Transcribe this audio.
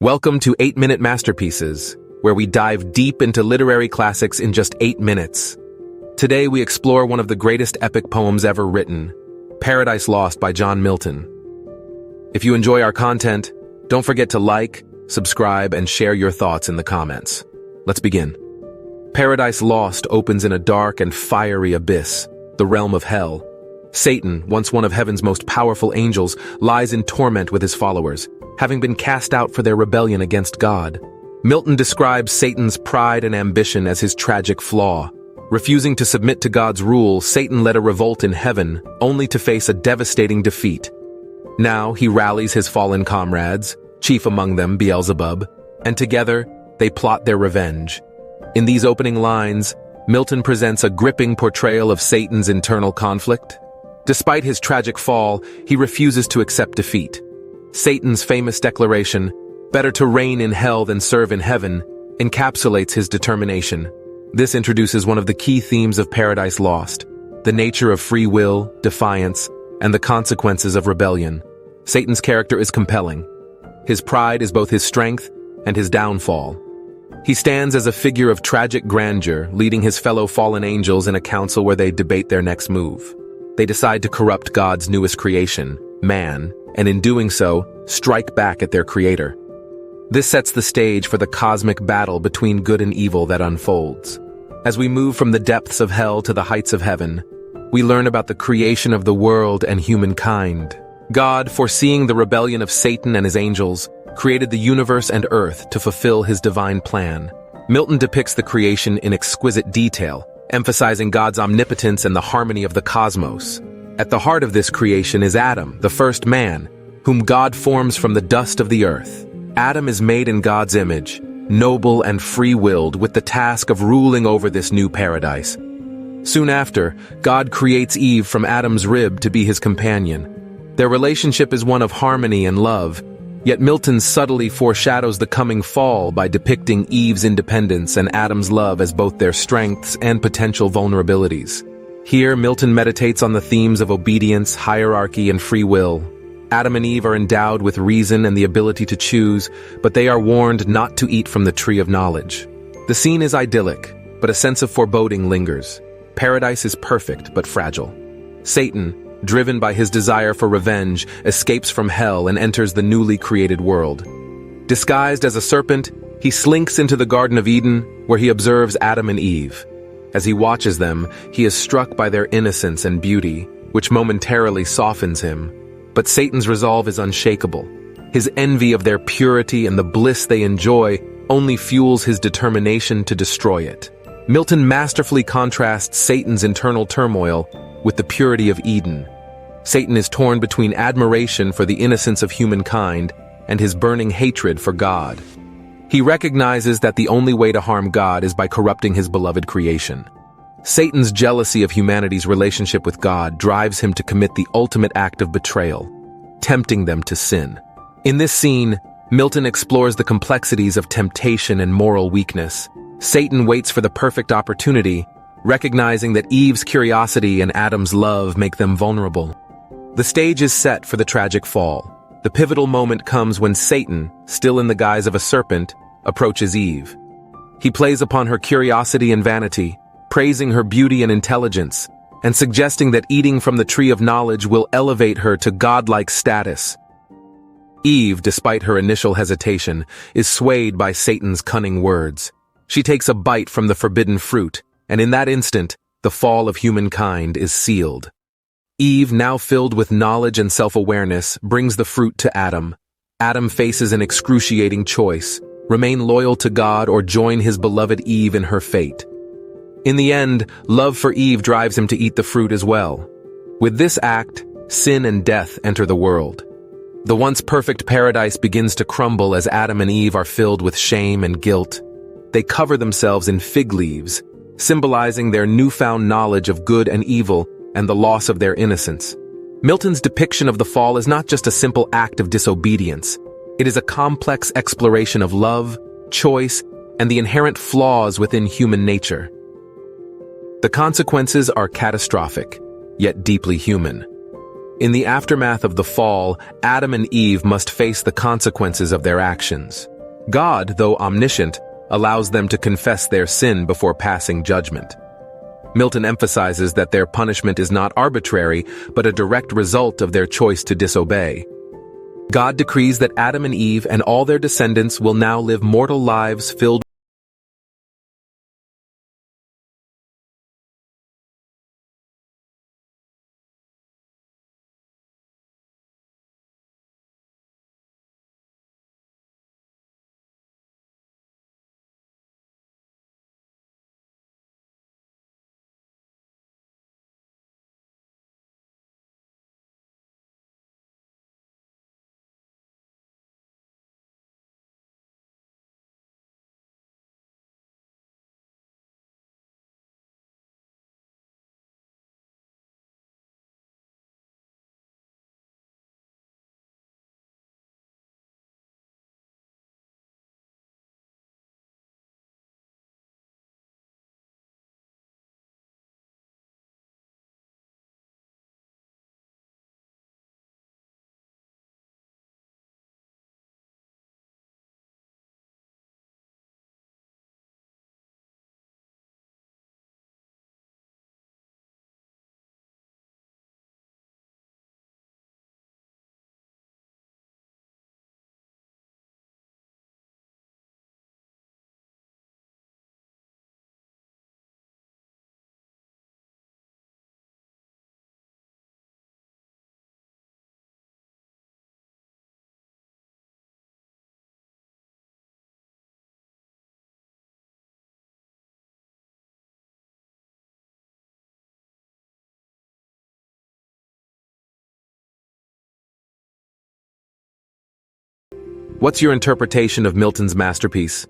Welcome to 8-Minute Masterpieces, where we dive deep into literary classics in just 8 minutes. Today we explore one of the greatest epic poems ever written, Paradise Lost by John Milton. If you enjoy our content, don't forget to like, subscribe, and share your thoughts in the comments. Let's begin. Paradise Lost opens in a dark and fiery abyss, the realm of hell. Satan, once one of heaven's most powerful angels, lies in torment with his followers, having been cast out for their rebellion against God. Milton describes Satan's pride and ambition as his tragic flaw. Refusing to submit to God's rule, Satan led a revolt in heaven, only to face a devastating defeat. Now he rallies his fallen comrades, chief among them Beelzebub, and together they plot their revenge. In these opening lines, Milton presents a gripping portrayal of Satan's internal conflict. Despite his tragic fall, he refuses to accept defeat. Satan's famous declaration, "Better to reign in hell than serve in heaven," encapsulates his determination. This introduces one of the key themes of Paradise Lost, the nature of free will, defiance, and the consequences of rebellion. Satan's character is compelling. His pride is both his strength and his downfall. He stands as a figure of tragic grandeur, leading his fellow fallen angels in a council where they debate their next move. They decide to corrupt God's newest creation, man, and in doing so, strike back at their creator. This sets the stage for the cosmic battle between good and evil that unfolds. As we move from the depths of hell to the heights of heaven, we learn about the creation of the world and humankind. God, foreseeing the rebellion of Satan and his angels, created the universe and earth to fulfill his divine plan. Milton depicts the creation in exquisite detail, emphasizing God's omnipotence and the harmony of the cosmos. At the heart of this creation is Adam, the first man, whom God forms from the dust of the earth. Adam is made in God's image, noble and free-willed, with the task of ruling over this new paradise. Soon after, God creates Eve from Adam's rib to be his companion. Their relationship is one of harmony and love, yet Milton subtly foreshadows the coming fall by depicting Eve's independence and Adam's love as both their strengths and potential vulnerabilities. Here, Milton meditates on the themes of obedience, hierarchy, and free will. Adam and Eve are endowed with reason and the ability to choose, but they are warned not to eat from the tree of knowledge. The scene is idyllic, but a sense of foreboding lingers. Paradise is perfect, but fragile. Satan, driven by his desire for revenge, escapes from hell and enters the newly created world. Disguised as a serpent, he slinks into the Garden of Eden, where he observes Adam and Eve. As he watches them, he is struck by their innocence and beauty, which momentarily softens him. But Satan's resolve is unshakable. His envy of their purity and the bliss they enjoy only fuels his determination to destroy it. Milton masterfully contrasts Satan's internal turmoil with the purity of Eden. Satan is torn between admiration for the innocence of humankind and his burning hatred for God. He recognizes that the only way to harm God is by corrupting his beloved creation. Satan's jealousy of humanity's relationship with God drives him to commit the ultimate act of betrayal, tempting them to sin. In this scene, Milton explores the complexities of temptation and moral weakness. Satan waits for the perfect opportunity, recognizing that Eve's curiosity and Adam's love make them vulnerable. The stage is set for the tragic fall. The pivotal moment comes when Satan, still in the guise of a serpent, approaches Eve. He plays upon her curiosity and vanity, praising her beauty and intelligence, and suggesting that eating from the tree of knowledge will elevate her to godlike status. Eve, despite her initial hesitation, is swayed by Satan's cunning words. She takes a bite from the forbidden fruit, and in that instant, the fall of humankind is sealed. Eve, now filled with knowledge and self-awareness, brings the fruit to Adam. Adam faces an excruciating choice: remain loyal to God or join his beloved Eve in her fate. In the end, love for Eve drives him to eat the fruit as well. With this act, sin and death enter the world. The once perfect paradise begins to crumble as Adam and Eve are filled with shame and guilt. They cover themselves in fig leaves, symbolizing their newfound knowledge of good and evil and the loss of their innocence. Milton's depiction of the fall is not just a simple act of disobedience. It is a complex exploration of love, choice, and the inherent flaws within human nature. The consequences are catastrophic, yet deeply human. In the aftermath of the fall, Adam and Eve must face the consequences of their actions. God, though omniscient, allows them to confess their sin before passing judgment. Milton emphasizes that their punishment is not arbitrary, but a direct result of their choice to disobey. God decrees that Adam and Eve and all their descendants will now live mortal lives filled. What's your interpretation of Milton's masterpiece?